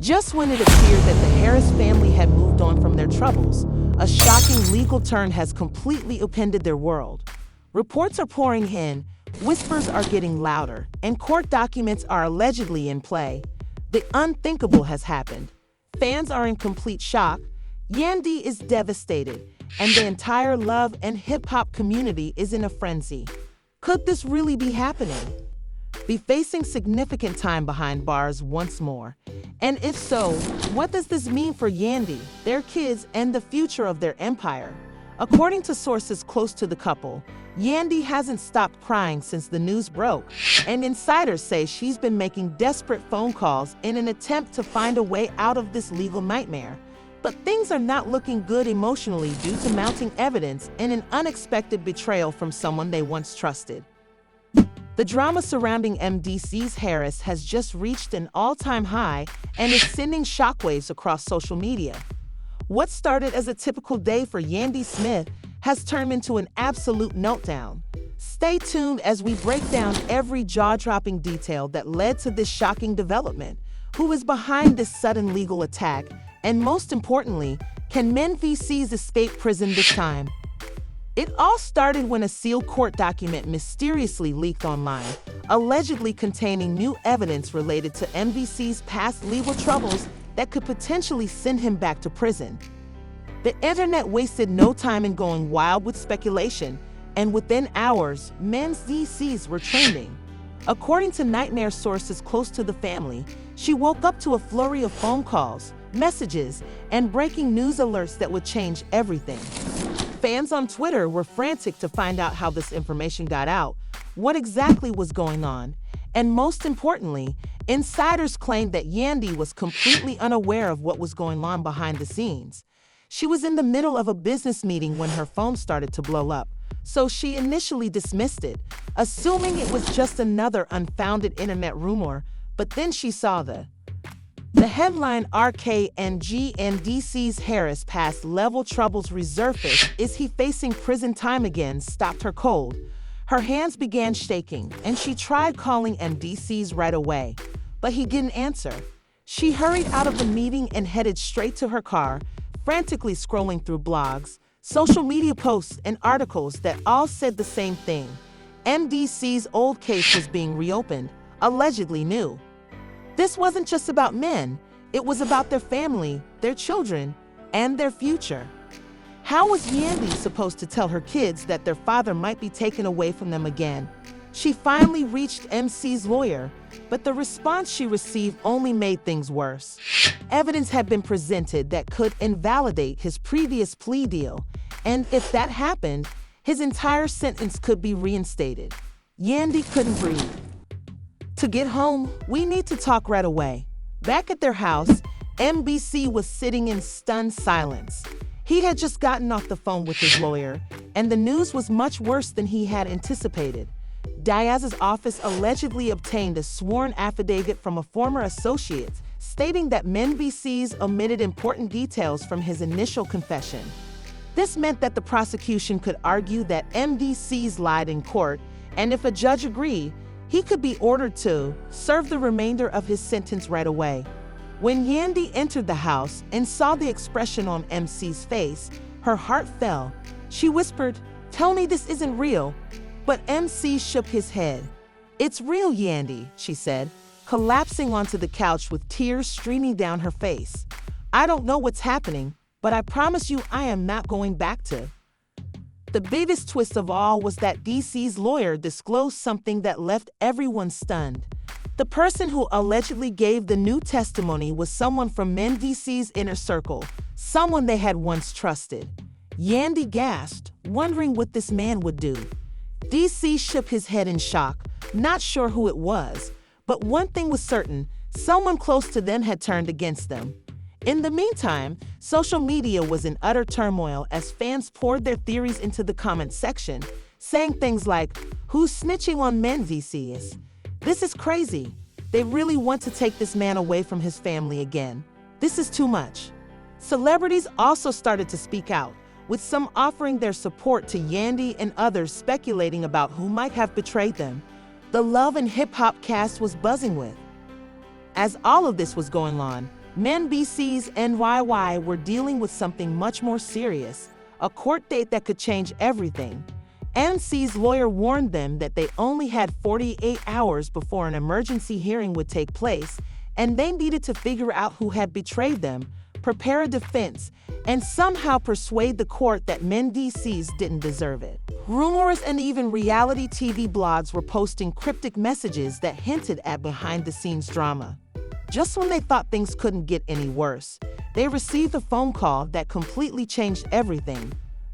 Just when it appeared that the Harris family had moved on from their troubles, a shocking legal turn has completely upended their world. Reports are pouring in, whispers are getting louder, and court documents are allegedly in play. The unthinkable has happened. Fans are in complete shock, Yandy is devastated, and the entire love and hip-hop community is in a frenzy. Could this really be happening? Be facing significant time behind bars once more? And if so, what does this mean for Yandy, their kids, and the future of their empire? According to sources close to the couple, Yandy hasn't stopped crying since the news broke, and insiders say she's been making desperate phone calls in an attempt to find a way out of this legal nightmare. But things are not looking good emotionally due to mounting evidence and an unexpected betrayal from someone they once trusted. The drama surrounding Mendeecees Harris has just reached an all-time high and is sending shockwaves across social media. What started as a typical day for Yandy Smith has turned into an absolute meltdown. Stay tuned as we break down every jaw-dropping detail that led to this shocking development. Who is behind this sudden legal attack? And most importantly, can Mendeecees escape prison this time? It all started when a sealed court document mysteriously leaked online, allegedly containing new evidence related to Mendeecees' past legal troubles that could potentially send him back to prison. The internet wasted no time in going wild with speculation, and within hours, Mendeecees were trending. According to nightmare sources close to the family, she woke up to a flurry of phone calls, messages, and breaking news alerts that would change everything. Fans on Twitter were frantic to find out how this information got out, what exactly was going on, and most importantly, insiders claimed that Yandy was completely unaware of what was going on behind the scenes. She was in the middle of a business meeting when her phone started to blow up, so she initially dismissed it, assuming it was just another unfounded internet rumor, but then she saw the headline RKNG Mendeecees Harris past level troubles resurfaced. Is he facing prison time again? Stopped her cold. Her hands began shaking, and she tried calling Mendeecees right away, but he didn't answer. She hurried out of the meeting and headed straight to her car, frantically scrolling through blogs, social media posts, and articles that all said the same thing. Mendeecees' old case was being reopened, allegedly new. This wasn't just about men, it was about their family, their children, and their future. How was Yandy supposed to tell her kids that their father might be taken away from them again? She finally reached MC's lawyer, but the response she received only made things worse. Evidence had been presented that could invalidate his previous plea deal, and if that happened, his entire sentence could be reinstated. Yandy couldn't breathe. To get home, we need to talk right away. Back at their house, MBC was sitting in stunned silence. He had just gotten off the phone with his lawyer, and the news was much worse than he had anticipated. Diaz's office allegedly obtained a sworn affidavit from a former associate stating that Mendeecees omitted important details from his initial confession. This meant that the prosecution could argue that Mendeecees lied in court, and if a judge agreed, he could be ordered to serve the remainder of his sentence right away. When Yandy entered the house and saw the expression on MC's face, her heart fell. She whispered, "Tell me this isn't real." But MC shook his head. "It's real, Yandy," she said, collapsing onto the couch with tears streaming down her face. "I don't know what's happening, but I promise you I am not going back to." The biggest twist of all was that DC's lawyer disclosed something that left everyone stunned. The person who allegedly gave the new testimony was someone from Mendeecees' inner circle, someone they had once trusted. Yandy gasped, wondering what this man would do. DC shook his head in shock, not sure who it was, but one thing was certain, someone close to them had turned against them. In the meantime, social media was in utter turmoil as fans poured their theories into the comment section, saying things like, "Who's snitching on Mendeecees? This is crazy. They really want to take this man away from his family again. This is too much." Celebrities also started to speak out, with some offering their support to Yandy and others speculating about who might have betrayed them. The Love and Hip Hop cast was buzzing with. As all of this was going on, Mendeecees NYY were dealing with something much more serious, a court date that could change everything. MC's lawyer warned them that they only had 48 hours before an emergency hearing would take place, and they needed to figure out who had betrayed them, prepare a defense, and somehow persuade the court that Mendeecees didn't deserve it. Rumors and even reality TV blogs were posting cryptic messages that hinted at behind-the-scenes drama. Just when they thought things couldn't get any worse, they received a phone call that completely changed everything.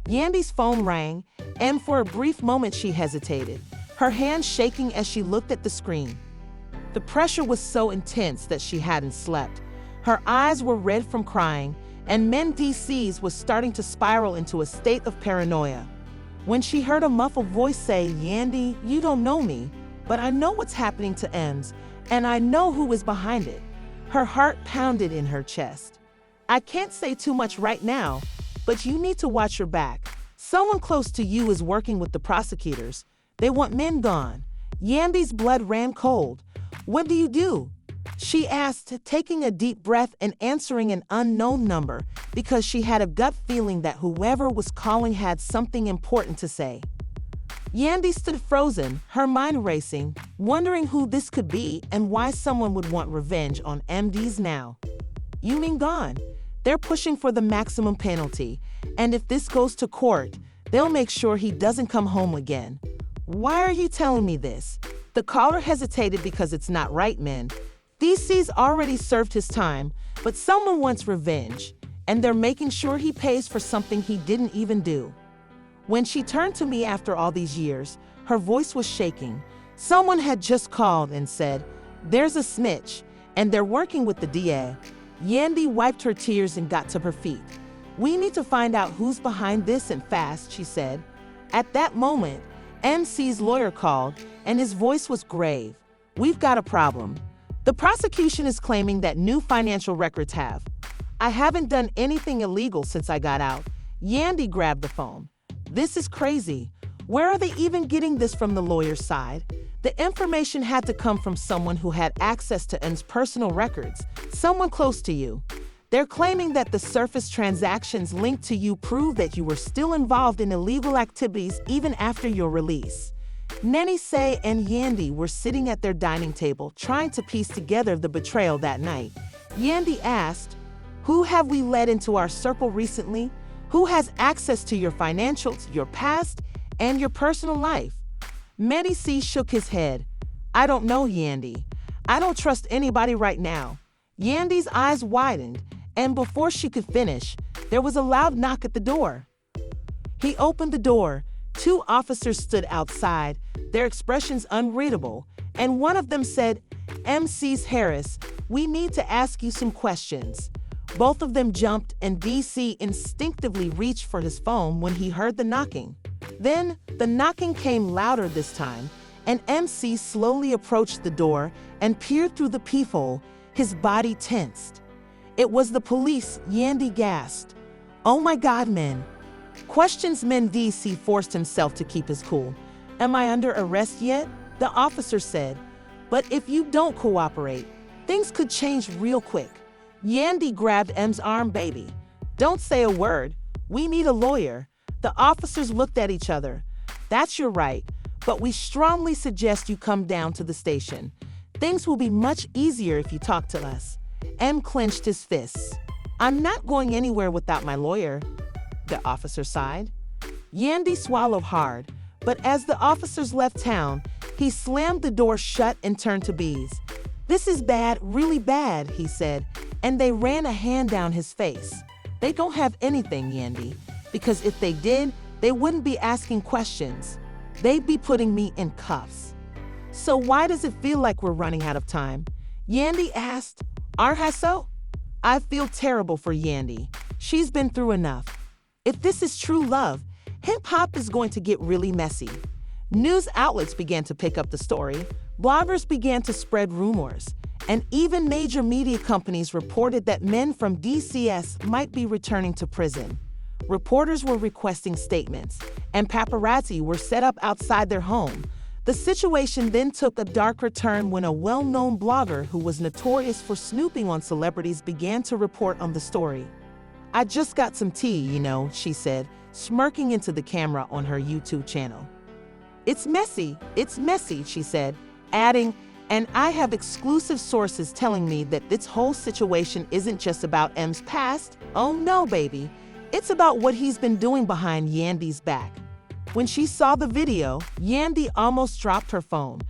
Yandy's phone rang, and for a brief moment she hesitated, her hands shaking as she looked at the screen. The pressure was so intense that she hadn't slept. Her eyes were red from crying, and Mendeecees was starting to spiral into a state of paranoia. When she heard a muffled voice say, "Yandy, you don't know me, but I know what's happening to Ems, and I know who is behind it," her heart pounded in her chest. "I can't say too much right now, but you need to watch your back. Someone close to you is working with the prosecutors. They want men gone." Yandy's blood ran cold. "What do you do?" she asked, taking a deep breath and answering an unknown number because she had a gut feeling that whoever was calling had something important to say. Yandy stood frozen, her mind racing, wondering who this could be and why someone would want revenge on MDs now. "You mean gone? They're pushing for the maximum penalty, and if this goes to court, they'll make sure he doesn't come home again." "Why are you telling me this?" The caller hesitated because it's not right, men. DC's already served his time, but someone wants revenge, and they're making sure he pays for something he didn't even do. When she turned to me after all these years, her voice was shaking. Someone had just called and said, "There's a snitch, and they're working with the DA." Yandy wiped her tears and got to her feet. "We need to find out who's behind this and fast," she said. At that moment, MC's lawyer called, and his voice was grave. "We've got a problem. The prosecution is claiming that new financial records have." "I haven't done anything illegal since I got out." Yandy grabbed the phone. "This is crazy. Where are they even getting this from?" The lawyer's side. "The information had to come from someone who had access to N's personal records, someone close to you. They're claiming that the surface transactions linked to you prove that you were still involved in illegal activities even after your release." Mendeecees and Yandy were sitting at their dining table trying to piece together the betrayal that night. Yandy asked, "Who have we let into our circle recently? Who has access to your financials, your past, and your personal life?" Mendeecees shook his head. "I don't know, Yandy. I don't trust anybody right now." Yandy's eyes widened, and before she could finish, there was a loud knock at the door. He opened the door. Two officers stood outside, their expressions unreadable, and one of them said, "Mrs. Harris, we need to ask you some questions." Both of them jumped, and DC instinctively reached for his phone when he heard the knocking. Then, the knocking came louder this time, and MC slowly approached the door and peered through the peephole, his body tensed. "It was the police," Yandy gasped. "Oh my God, men." Questions. Mendeecees forced himself to keep his cool. "Am I under arrest yet?" the officer said. "But if you don't cooperate, things could change real quick." Yandy grabbed M's arm. "Baby, don't say a word. We need a lawyer." The officers looked at each other. "That's your right, but we strongly suggest you come down to the station. Things will be much easier if you talk to us." M clenched his fists. "I'm not going anywhere without my lawyer," the officer sighed. Yandy swallowed hard, but as the officers left town, he slammed the door shut and turned to Bees. "This is bad, really bad," he said, and they ran a hand down his face. "They don't have anything, Yandy, because if they did, they wouldn't be asking questions. They'd be putting me in cuffs." "So why does it feel like we're running out of time?" Yandy asked. "Aren't so?" "I feel terrible for Yandy. She's been through enough. If this is true love, hip-hop is going to get really messy." News outlets began to pick up the story, bloggers began to spread rumors, and even major media companies reported that men from DCS might be returning to prison. Reporters were requesting statements, and paparazzi were set up outside their home. The situation then took a darker turn when a well-known blogger who was notorious for snooping on celebrities began to report on the story. "I just got some tea, she said, smirking into the camera on her YouTube channel. It's messy, she said, adding, "And I have exclusive sources telling me that this whole situation isn't just about M's past. Oh no, baby. It's about what he's been doing behind Yandy's back." When she saw the video, Yandy almost dropped her phone.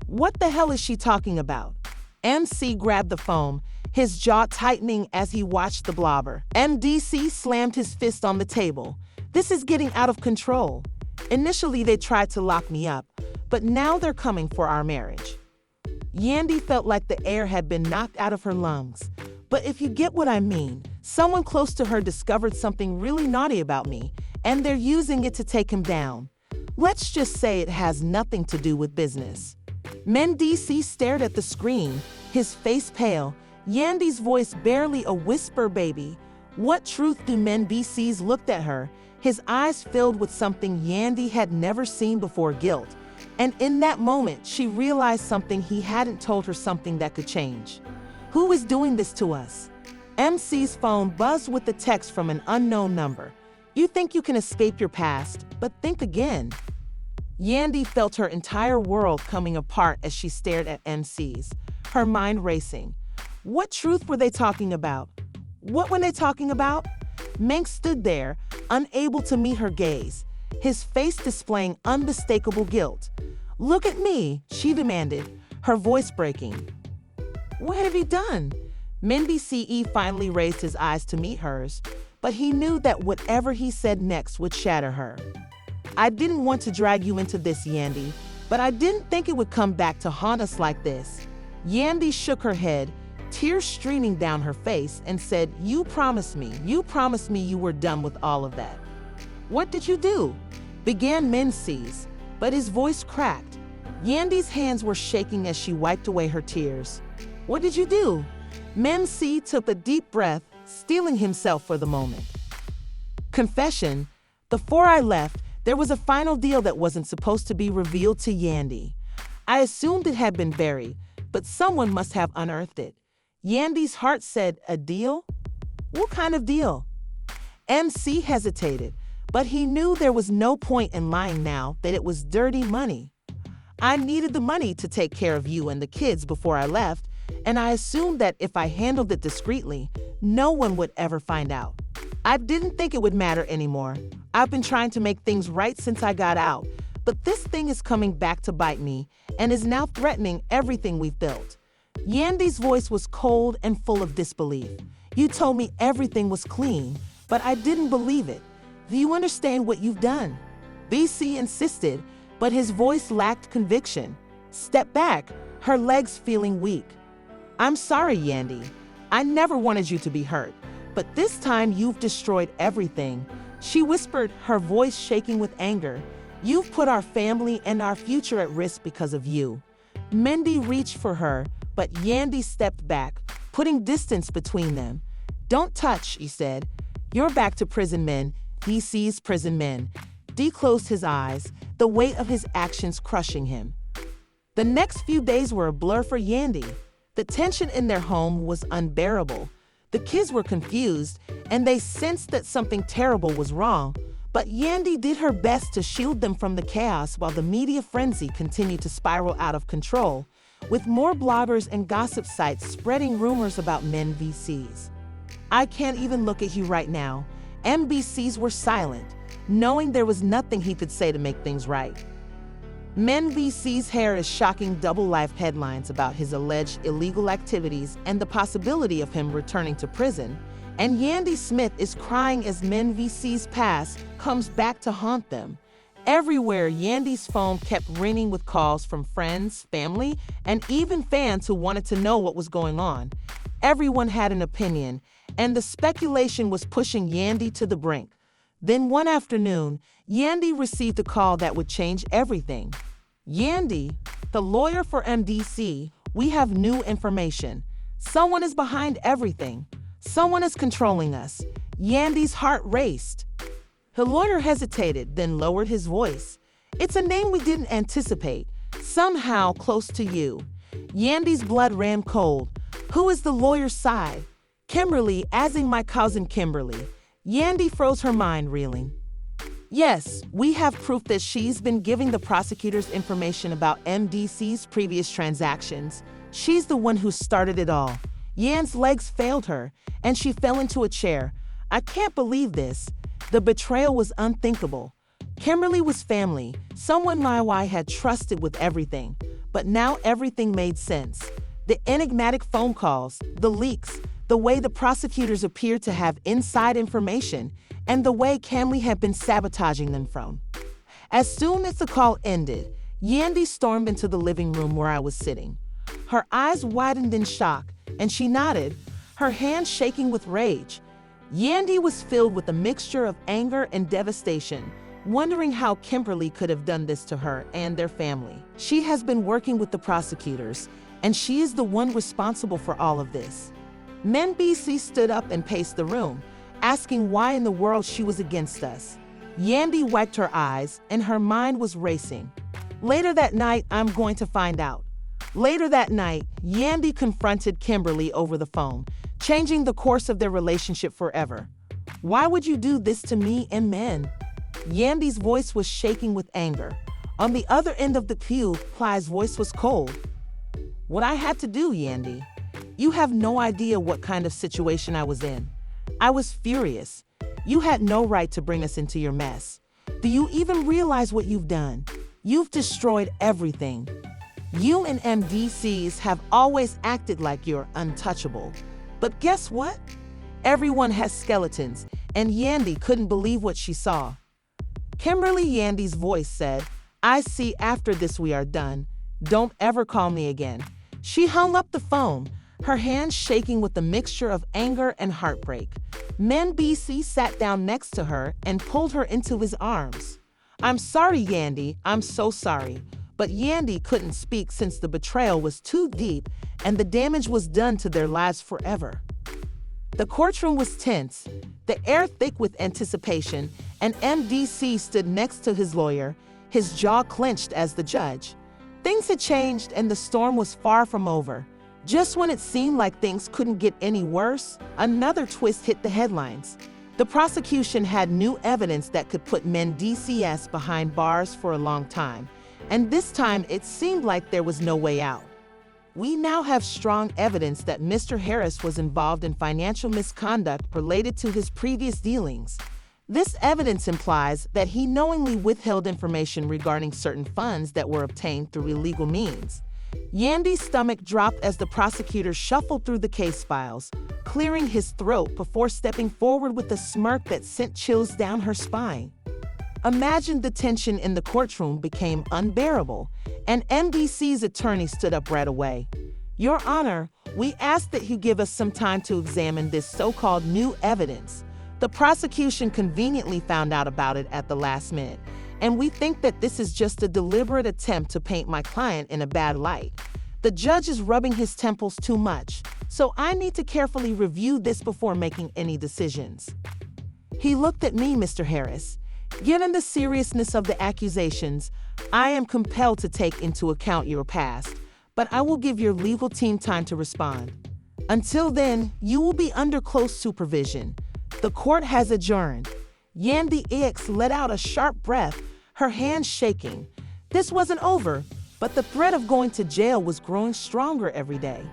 What the hell is she talking about? MC grabbed the phone, his jaw tightening as he watched the blobber. Mendeecees slammed his fist on the table. "This is getting out of control. Initially, they tried to lock me up, but now they're coming for our marriage." Yandy felt like the air had been knocked out of her lungs. But if you get what I mean, someone close to her discovered something really naughty about me, and they're using it to take him down. Let's just say it has nothing to do with business. Mendeecees stared at the screen, his face pale, Yandy's voice barely a whisper, "Baby, what truth do Mendeecees?" looked at her, his eyes filled with something Yandy had never seen before, guilt. And in that moment, she realized something he hadn't told her, something that could change. "Who is doing this to us?" MC's phone buzzed with a text from an unknown number. "You think you can escape your past, but think again." Yandy felt her entire world coming apart as she stared at MC's, her mind racing. What truth were they talking about? What were they talking about? Mank stood there, unable to meet her gaze, his face displaying unmistakable guilt. "Look at me," she demanded, her voice breaking. "What have you done?" Mendeecees finally raised his eyes to meet hers, but he knew that whatever he said next would shatter her. "I didn't want to drag you into this, Yandy, but I didn't think it would come back to haunt us like this." Yandy shook her head, tears streaming down her face, and said, you promised me you were done with all of that." "What did you do?" began Mendeecees, but his voice cracked. Yandy's hands were shaking as she wiped away her tears. "What did you do?" Mendeecees took a deep breath, steeling himself for the moment. "Confession, before I left, there was a final deal that wasn't supposed to be revealed to Yandy. I assumed it had been buried, but someone must have unearthed it." Yandy's heart said, "A deal? What kind of deal?" MC hesitated, but he knew there was no point in lying now that it was dirty money. "I needed the money to take care of you and the kids before I left, and I assumed that if I handled it discreetly, no one would ever find out. I didn't think it would matter anymore. I've been trying to make things right since I got out, but this thing is coming back to bite me and is now threatening everything we've built." Yandy's voice was cold and full of disbelief. "You told me everything was clean, but I didn't believe it. Do you understand what you've done?" BC insisted, but his voice lacked conviction. Step back, her legs feeling weak. "I'm sorry, Yandy. I never wanted you to be hurt, but this time you've destroyed everything," she whispered, her voice shaking with anger. "You've put our family and our future at risk because of you." Mendy reached for her, but Yandy stepped back, putting distance between them. "Don't touch," he said. "You're back to prison men." He sees prison men. Dee closed his eyes, the weight of his actions crushing him. The next few days were a blur for Yandy. The tension in their home was unbearable. The kids were confused, and they sensed that something terrible was wrong, but Yandy did her best to shield them from the chaos while the media frenzy continued to spiral out of control, with more bloggers and gossip sites spreading rumors about Mendeecees. "I can't even look at you right now." MBCs were silent, knowing there was nothing he could say to make things right. Mendeecees' hair is shocking double-life headlines about his alleged illegal activities and the possibility of him returning to prison, and Yandy Smith is crying as Mendeecees' past comes back to haunt them. Everywhere, Yandy's phone kept ringing with calls from friends, family, and even fans who wanted to know what was going on. Everyone had an opinion, and the speculation was pushing Yandy to the brink. Then one afternoon, Yandy received a call that would change everything. "Yandy, the lawyer for MDC, we have new information. Someone is behind everything. Someone is controlling us." Yandy's heart raced. The lawyer hesitated, then lowered his voice. "It's a name we didn't anticipate. somehow close to you. Yandy's blood ran cold. Who is the lawyer's side? Kimberly, as in my cousin Kimberly. Yandy froze her mind, reeling. Yes, we have proof that she's been giving the prosecutors information about Mendeecees' previous transactions. She's the one who started it all. Yan's legs failed her, and she fell into a chair. I can't believe this. The betrayal was unthinkable. Kimberly was family, someone my wife had trusted with everything. But now everything made sense. The enigmatic phone calls, the leaks, the way the prosecutors appeared to have inside information, and the way Kimberly had been sabotaging them from. As soon as the call ended, Yandy stormed into the living room where I was sitting. Her eyes widened in shock, and she nodded, her hands shaking with rage. Yandy was filled with a mixture of anger and devastation, wondering how Kimberly could have done this to her and their family. She has been working with the prosecutors, and she is the one responsible for all of this. Mendeecees stood up and paced the room, asking why in the world she was against us. Yandy wiped her eyes, and her mind was racing. Later that night, I'm going to find out. Later that night, Yandy confronted Kimberly over the phone, changing the course of their relationship forever. Why would you do this to me and men? Yandy's voice was shaking with anger. On the other end of the pew, Clyde's voice was cold. What I had to do, Yandy? You have no idea what kind of situation I was in. I was furious. You had no right to bring us into your mess. Do you even realize what you've done? You've destroyed everything. You and Mendeecees have always acted like you're untouchable. But guess what? Everyone has skeletons, and Yandy couldn't believe what she saw. Kimberly, Yandy's voice said, I see after this we are done. Don't ever call me again. She hung up the phone, her hands shaking with a mixture of anger and heartbreak. Mendeecees sat down next to her and pulled her into his arms. I'm sorry, Yandy, I'm so sorry. But Yandy couldn't speak since the betrayal was too deep and the damage was done to their lives forever. The courtroom was tense, the air thick with anticipation, and Mendeecees stood next to his lawyer, his jaw clenched as the judge. Things had changed and the storm was far from over. Just when it seemed like things couldn't get any worse, another twist hit the headlines. The prosecution had new evidence that could put Mendeecees behind bars for a long time, and this time it seemed like there was no way out. We now have strong evidence that Mr. Harris was involved in financial misconduct related to his previous dealings. This evidence implies that he knowingly withheld information regarding certain funds that were obtained through illegal means. Yandy's stomach dropped as the prosecutor shuffled through the case files, clearing his throat before stepping forward with a smirk that sent chills down her spine. Imagine the tension in the courtroom became unbearable, and Mendeecees' attorney stood up right away. Your Honor, we ask that you give us some time to examine this so-called new evidence. The prosecution conveniently found out about it at the last minute, and we think that this is just a deliberate attempt to paint my client in a bad light. The judge is rubbing his temples too much, so I need to carefully review this before making any decisions. He looked at me, Mr. Harris. Given the seriousness of the accusations, I am compelled to take into account your past, but I will give your legal team time to respond. Until then, you will be under close supervision. The court has adjourned. Yandy let out a sharp breath, her hands shaking. This wasn't over, but the threat of going to jail was growing stronger every day.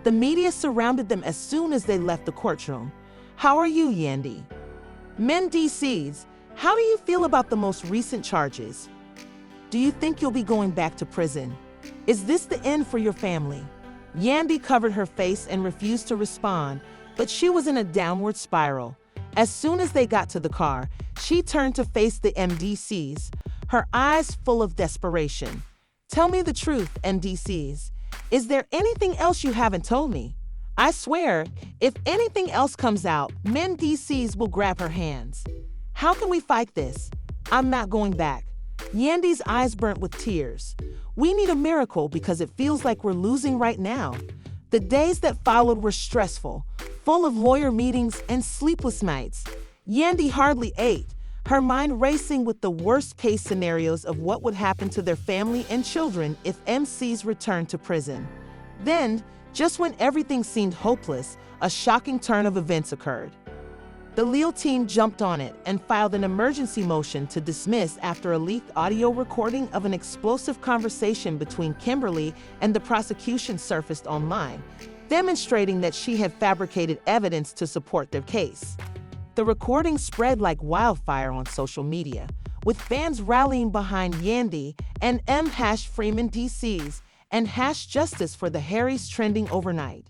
The media surrounded them as soon as they left the courtroom. How are you, Yandy? Mendeecees, how do you feel about the most recent charges? Do you think you'll be going back to prison? Is this the end for your family? Yandy covered her face and refused to respond, but she was in a downward spiral. As soon as they got to the car, she turned to face the Mendeecees, her eyes full of desperation. Tell me the truth, Mendeecees. Is there anything else you haven't told me? I swear, if anything else comes out, Mendeecees will grab her hands. How can we fight this? I'm not going back. Yandy's eyes burnt with tears. We need a miracle because it feels like we're losing right now. The days that followed were stressful, full of lawyer meetings and sleepless nights. Yandy hardly ate. her mind racing with the worst-case scenarios of what would happen to their family and children if MCs returned to prison. Then, just when everything seemed hopeless, a shocking turn of events occurred. The legal team jumped on it and filed an emergency motion to dismiss after a leaked audio recording of an explosive conversation between Kimberly and the prosecution surfaced online, demonstrating that she had fabricated evidence to support their case. The recording spread like wildfire on social media, with fans rallying behind Yandy and Mendeecees and #justice for the Harrys trending overnight.